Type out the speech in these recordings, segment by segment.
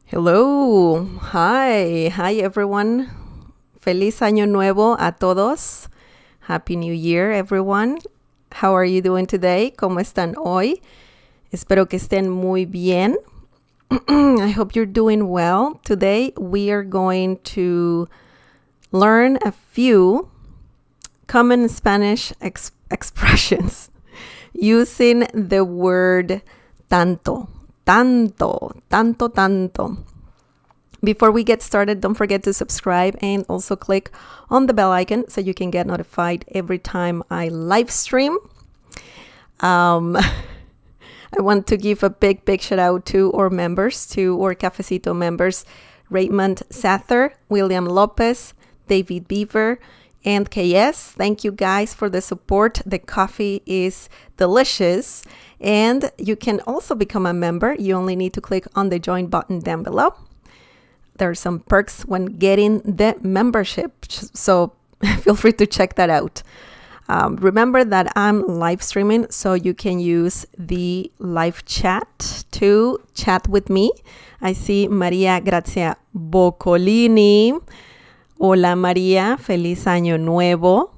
Hello. Hi everyone. Feliz Año Nuevo a todos. Happy New Year, everyone. How are you doing today? ¿Cómo están hoy? Espero que estén muy bien. I hope you're doing well. Today we are going to learn a few common Spanish expressions using the word tanto. Tanto. Before we get started, don't forget to subscribe and also click on the bell icon so you can get notified every time I live stream. I want to give a big shout out to our members, to our Cafecito members, Raymond Sather, William Lopez, David Beaver, and KS. Thank you guys for the support. The coffee is delicious. And you can also become a member. You only need to click on the join button down below. There are some perks when getting the membership, so feel free to check that out. Remember that I'm live streaming, so you can use the live chat to chat with me. I see Maria Grazia Boccolini. Hola María, feliz año nuevo.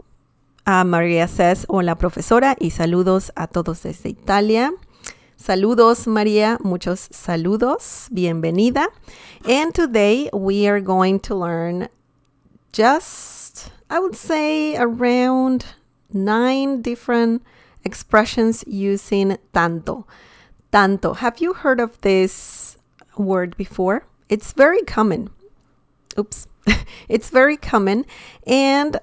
Maria says, hola profesora y saludos a todos desde Italia. Saludos María, muchos saludos, bienvenida. And today we are going to learn just, I would say, around 9 different expressions using tanto. Tanto, have you heard of this word before? It's very common. It's very common. And,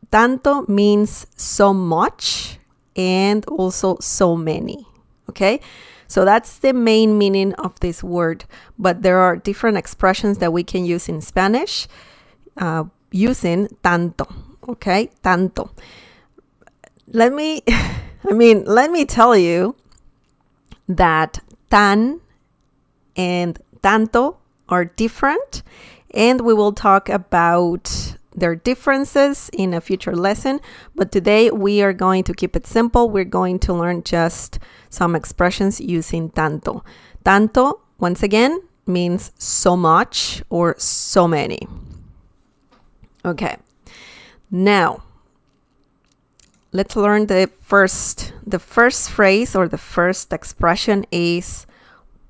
tanto means so much and also so many, okay? So that's the main meaning of this word, but there are different expressions that we can use in Spanish using tanto, okay? Tanto. Let me tell you that tan and tanto are different, and we will talk about their differences in a future lesson, but today we are going to keep it simple. We're going to learn just some expressions using tanto. Tanto, once again, means so much or so many. Okay, now let's learn the first phrase or the first expression is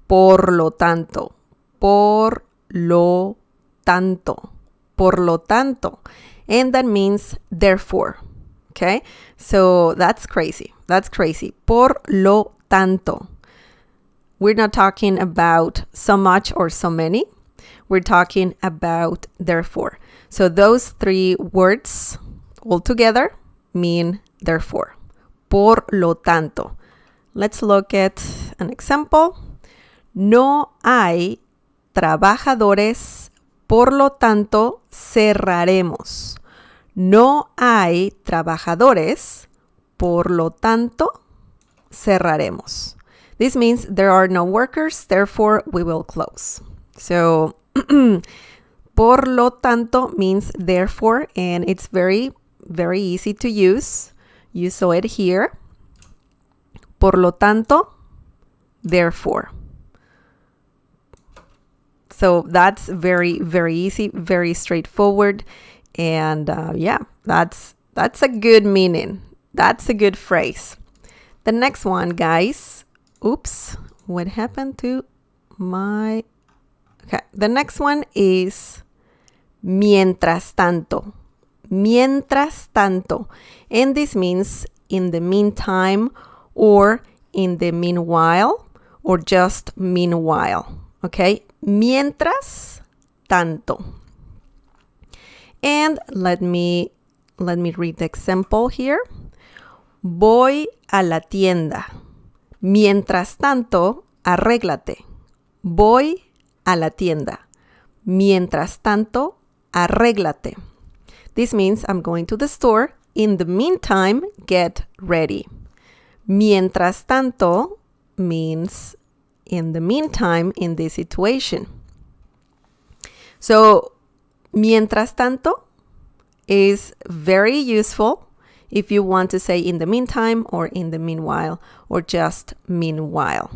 por lo tanto. Por lo tanto. Por lo tanto, and that means therefore, okay? So that's crazy. Por lo tanto. We're not talking about so much or so many. We're talking about therefore. So those 3 words all together mean therefore. Por lo tanto. Let's look at an example. No hay trabajadores. Por lo tanto, cerraremos. No hay trabajadores. Por lo tanto, cerraremos. This means there are no workers, therefore we will close. So, por lo tanto means therefore, and it's very, very easy to use. You saw it here. Por lo tanto, therefore. So that's very, very easy, very straightforward. And that's a good meaning. That's a good phrase. The next one, guys. Oops, what happened to my... Okay, the next one is mientras tanto. Mientras tanto. And this means in the meantime or in the meanwhile or just meanwhile. Okay? Mientras tanto. And let me read the example here. Voy a la tienda. Mientras tanto, arréglate. Voy a la tienda. Mientras tanto, arréglate. This means I'm going to the store. In the meantime, get ready. Mientras tanto means in the meantime, in this situation. So, mientras tanto is very useful if you want to say in the meantime or in the meanwhile or just meanwhile.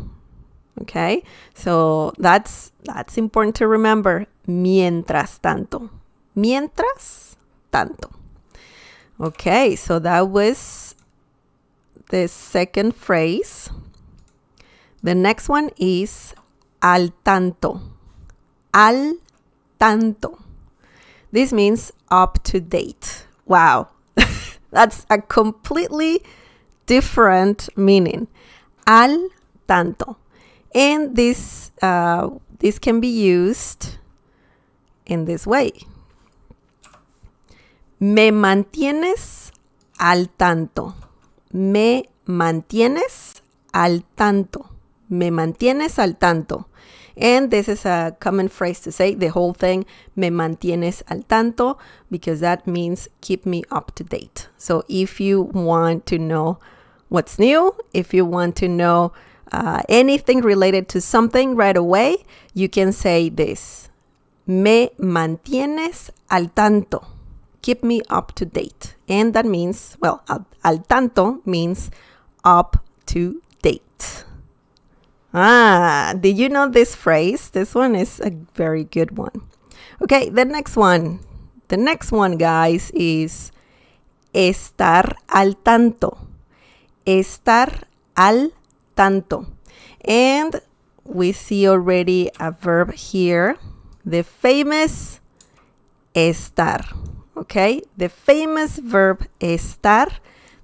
Okay, so that's important to remember. Mientras tanto. Mientras tanto. Okay, so that was the second phrase. The next one is al tanto. Al tanto. This means up to date. Wow. That's a completely different meaning. Al tanto. And this can be used in this way. Me mantienes al tanto. Me mantienes al tanto. Me mantienes al tanto. And this is a common phrase to say, the whole thing, me mantienes al tanto, because that means keep me up to date. So if you want to know what's new, if you want to know anything related to something right away, you can say this. Me mantienes al tanto. Keep me up to date. And that means, well, al tanto means up to date. Did you know this phrase? This one is a very good one. Okay, the next one. The next one, guys, is estar al tanto. Estar al tanto. And we see already a verb here, the famous estar. Okay, the famous verb estar,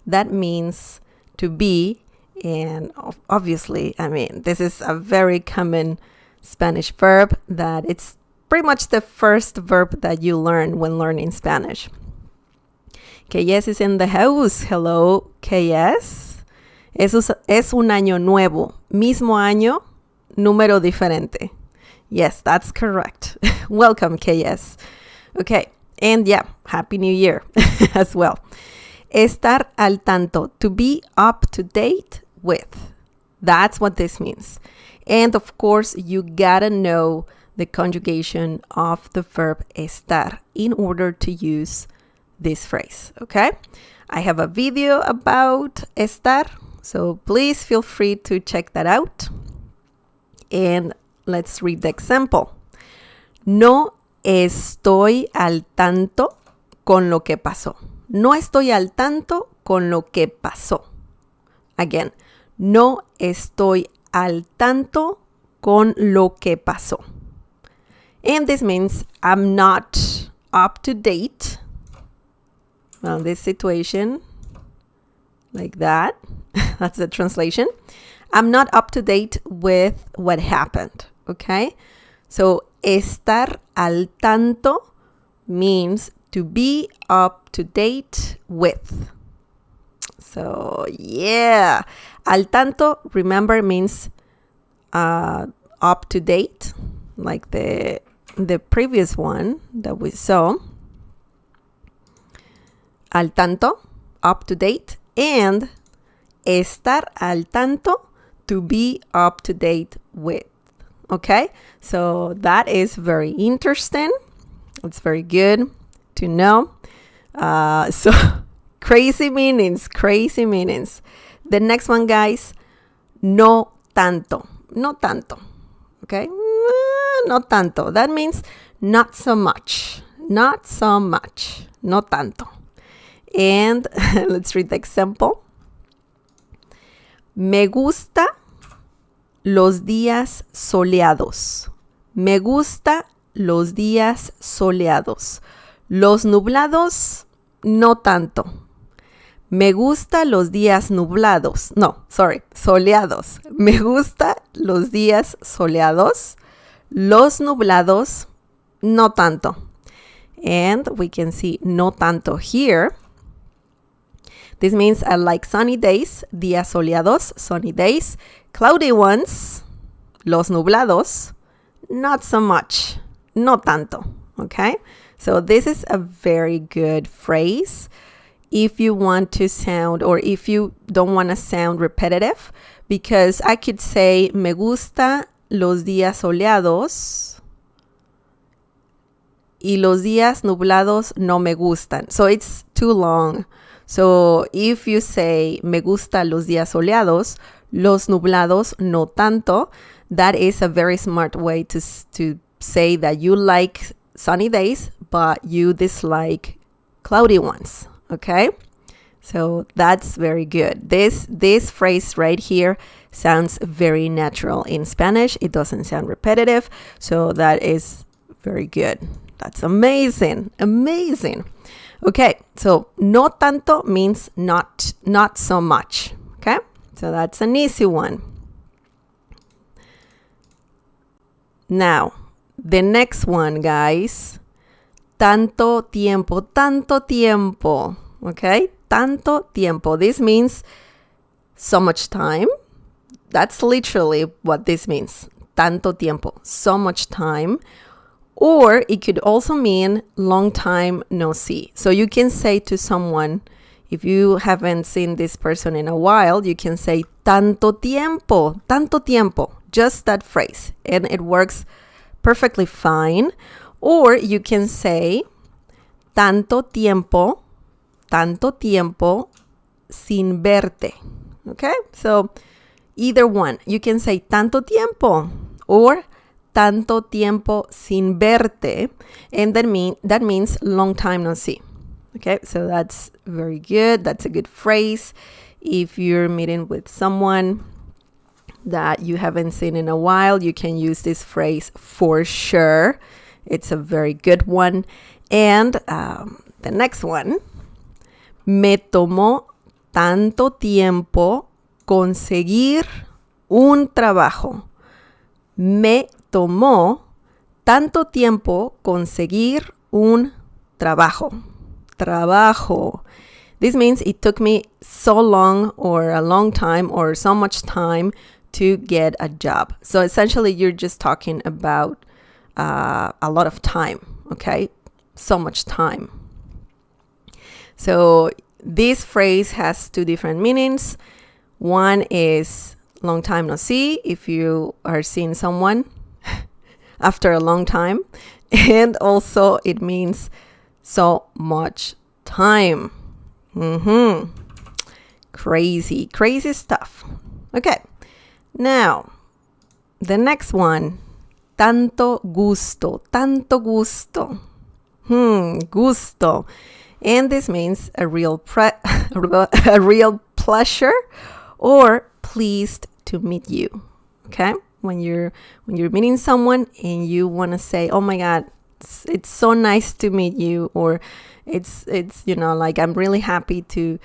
that means to be. And obviously, I mean, this is a very common Spanish verb that it's pretty much the first verb that you learn when learning Spanish. KS is in the house. Hello, KS. Es un año nuevo. Mismo año, número diferente. Yes, that's correct. Welcome, KS. Okay, and yeah, Happy New Year as well. Estar al tanto, to be up to date with. That's what this means. And of course, you gotta know the conjugation of the verb estar in order to use this phrase, okay? I have a video about estar, so please feel free to check that out. And let's read the example. No estoy al tanto con lo que pasó. No estoy al tanto con lo que pasó. Again, no estoy al tanto con lo que pasó. And this means I'm not up to date on this situation, like that. That's the translation. I'm not up to date with what happened, okay? So, estar al tanto means to be up to date with. So, yeah. Al tanto, remember, means up to date, like the previous one that we saw. Al tanto, up to date, and estar al tanto, to be up to date with. Okay? So that is very interesting. It's very good to know. So crazy meanings. The next one, guys, no tanto. No tanto. Okay? No tanto. That means not so much. Not so much. No tanto. And let's read the example. Me gusta los días soleados. Me gusta los días soleados. Los nublados, no tanto. Me gusta los días nublados. No, sorry, soleados. Me gusta los días soleados. Los nublados, no tanto. And we can see no tanto here. This means I like sunny days, días soleados, sunny days. Cloudy ones, los nublados, not so much, no tanto, okay? So this is a very good phrase if you want to sound, or if you don't want to sound repetitive, because I could say, me gusta los días soleados y los días nublados no me gustan. So it's too long. So if you say, me gusta los días soleados, los nublados no tanto, that is a very smart way to say that you like sunny days, but you dislike cloudy ones, okay? So that's very good. This phrase right here sounds very natural in Spanish. It doesn't sound repetitive, so that is very good. That's amazing, amazing. Okay, so no tanto means not so much, okay? So that's an easy one. Now, the next one, guys. Tanto tiempo, okay? Tanto tiempo. This means so much time. That's literally what this means. Tanto tiempo, so much time. Or it could also mean long time no see. So you can say to someone, if you haven't seen this person in a while, you can say tanto tiempo, just that phrase. And it works perfectly fine. Or you can say tanto tiempo sin verte. Okay? So either one. You can say tanto tiempo or tanto tiempo sin verte, and that means long time no see. Okay, so that's very good. That's a good phrase. If you're meeting with someone that you haven't seen in a while, you can use this phrase for sure. It's a very good one. And the next one, me tomó tanto tiempo conseguir un trabajo. Me tomó tanto tiempo conseguir un trabajo. Trabajo. This means it took me so long or a long time or so much time to get a job. So essentially you're just talking about a lot of time, okay? So much time. So this phrase has two different meanings. One is long time no see, if you are seeing someone after a long time. And also it means so much time. Crazy stuff. Okay, now the next one, tanto gusto. Gusto. And this means a real pleasure or pleased to meet you. Okay, when you're meeting someone and you want to say, oh my god, it's so nice to meet you, or it's like I'm really happy to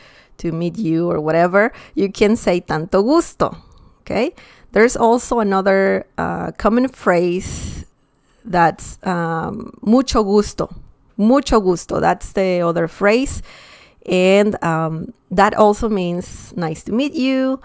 meet you, or whatever, you can say tanto gusto. Okay, there's also another common phrase that's mucho gusto. That's the other phrase, and that also means nice to meet you.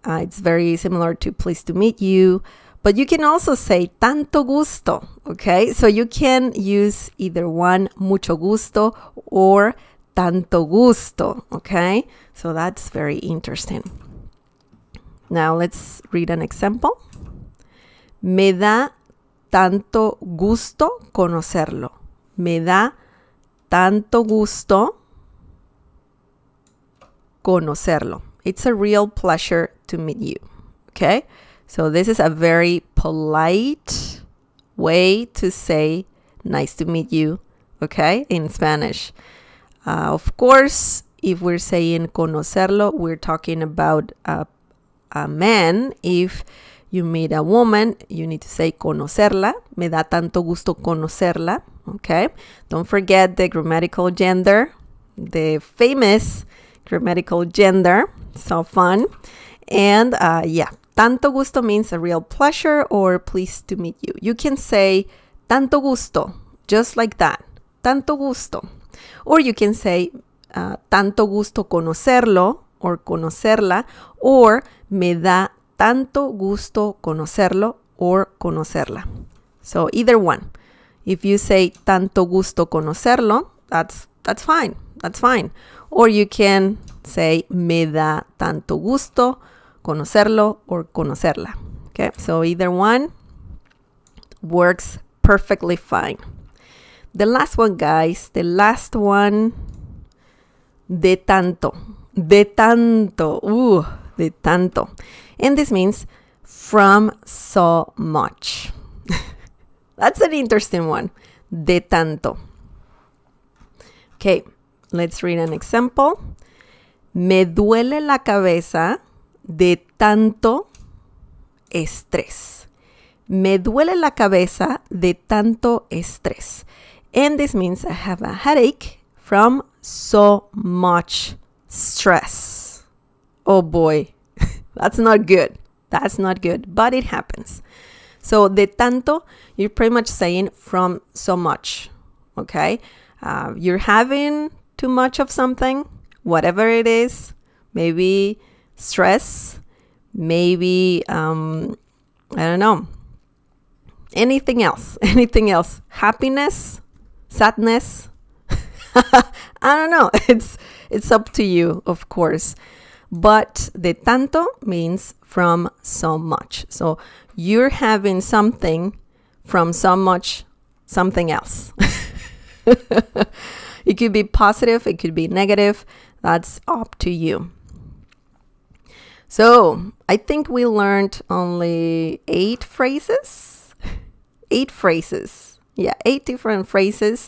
It's very similar to pleased to meet you, but you can also say tanto gusto. Okay, so you can use either one, mucho gusto or tanto gusto. Okay, so that's very interesting. Now let's read an example. Me da tanto gusto conocerlo. Me da tanto gusto conocerlo. It's a real pleasure to meet you. Okay? So this is a very polite way to say nice to meet you, okay, in Spanish. Of course, if we're saying conocerlo, we're talking about a man. If you meet a woman, you need to say conocerla. Me da tanto gusto conocerla. Okay? Don't forget the grammatical gender, the famous grammatical gender. So fun. And tanto gusto means a real pleasure or pleased to meet you. You can say tanto gusto, just like that. Tanto gusto. Or you can say tanto gusto conocerlo or conocerla, or me da tanto gusto conocerlo or conocerla. So either one. If you say tanto gusto conocerlo, that's fine. That's fine. Or you can say me da tanto gusto conocerlo or conocerla. Okay, so either one works perfectly fine. The last one, guys, de tanto. De tanto. And this means from so much. That's an interesting one. De tanto. Okay, let's read an example. Me duele la cabeza de tanto estrés. Me duele la cabeza de tanto estrés. And this means I have a headache from so much stress. Oh boy, that's not good. That's not good, but it happens. So de tanto, you're pretty much saying from so much, okay? You're having too much of something, whatever it is, maybe stress, maybe, I don't know, anything else, happiness, sadness, I don't know, it's up to you, of course. But de tanto means from so much. So you're having something from so much something else. It could be positive, it could be negative. That's up to you. So I think we learned only 8 phrases. 8 phrases. Yeah, 8 different phrases.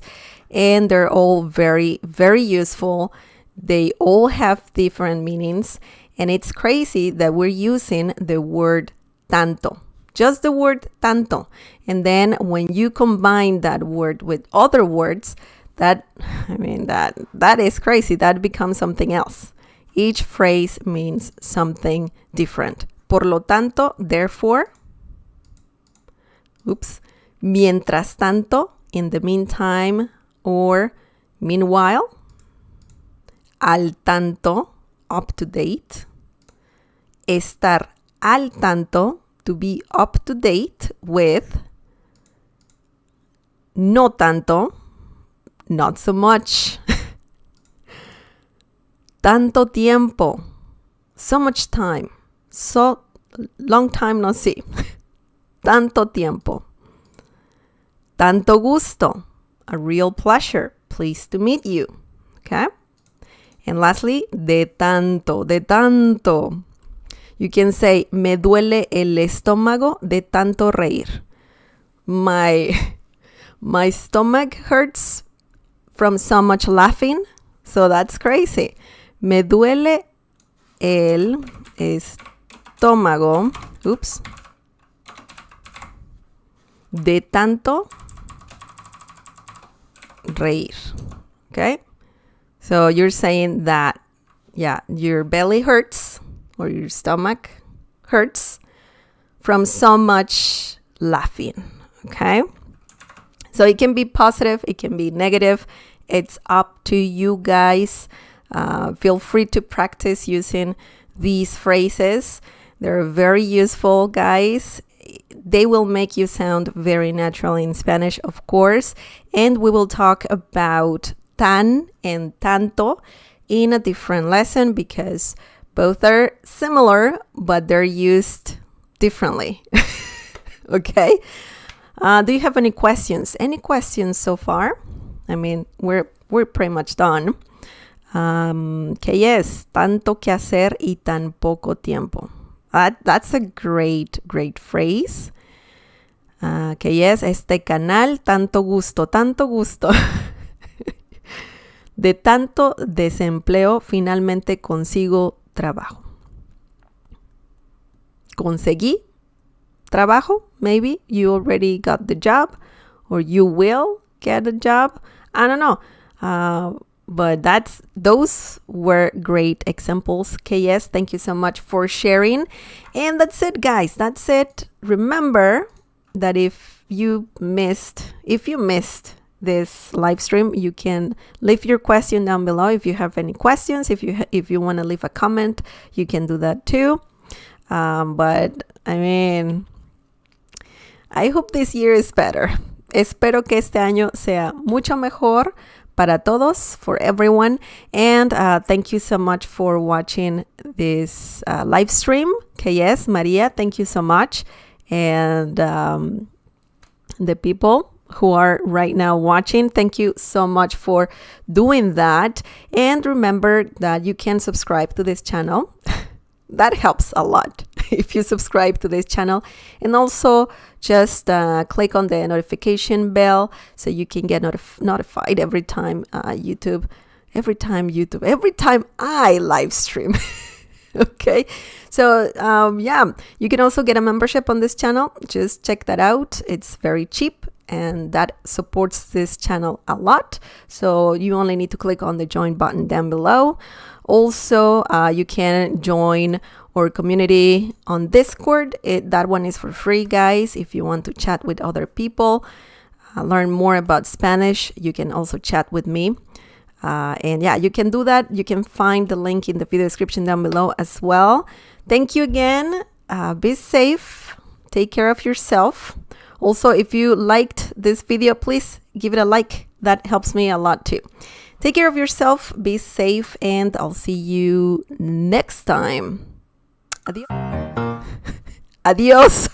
And they're all very, very useful. They all have different meanings. And it's crazy that we're using the word tanto. Just the word tanto. And then when you combine that word with other words, that is crazy. That becomes something else. Each phrase means something different. Por lo tanto, therefore, mientras tanto, in the meantime, or meanwhile, al tanto, up to date, estar al tanto, to be up to date with, no tanto, not so much, tanto tiempo, so much time, so long time no see, tanto tiempo, tanto gusto, a real pleasure, pleased to meet you, okay? And lastly, de tanto, de tanto. You can say, me duele el estómago de tanto reír. My stomach hurts from so much laughing, so that's crazy. Me duele el estómago, de tanto reír. Okay? So you're saying that, yeah, your belly hurts or your stomach hurts from so much laughing. Okay? So it can be positive, it can be negative. It's up to you guys. Feel free to practice using these phrases. They're very useful, guys. They will make you sound very natural in Spanish, of course. And we will talk about tan and tanto in a different lesson because both are similar, but they're used differently. Okay? Do you have any questions? Any questions so far? I mean, we're pretty much done. Que yes, tanto que hacer y tan poco tiempo. That's a great phrase. Que yes, este canal, tanto gusto. De tanto desempleo, finalmente consigo trabajo. Conseguí trabajo. Maybe you already got the job or you will get a job. I don't know. But those were great examples. Okay, yes, thank you so much for sharing. And that's it, guys. That's it. Remember that if you missed this live stream, you can leave your question down below. If you have any questions, if you want to leave a comment, you can do that too. But I mean, I hope this year is better. Espero que este año sea mucho mejor para todos, for everyone. And thank you so much for watching this live stream. Okay, yes, Maria, thank you so much. And the people who are right now watching, thank you so much for doing that. And remember that you can subscribe to this channel. that helps a lot if you subscribe to this channel. And also just click on the notification bell so you can get notified every time every time I live stream. Okay, so yeah, you can also get a membership on this channel. Just check that out. It's very cheap and that supports this channel a lot. So you only need to click on the join button down below. Also, you can join our community on Discord. That one is for free, guys. If you want to chat with other people, learn more about Spanish, you can also chat with me. And yeah, you can do that. You can find the link in the video description down below as well. Thank you again. Be safe. Take care of yourself. Also, if you liked this video, please give it a like. That helps me a lot too. Take care of yourself. Be safe. And I'll see you next time. Adios. Adios.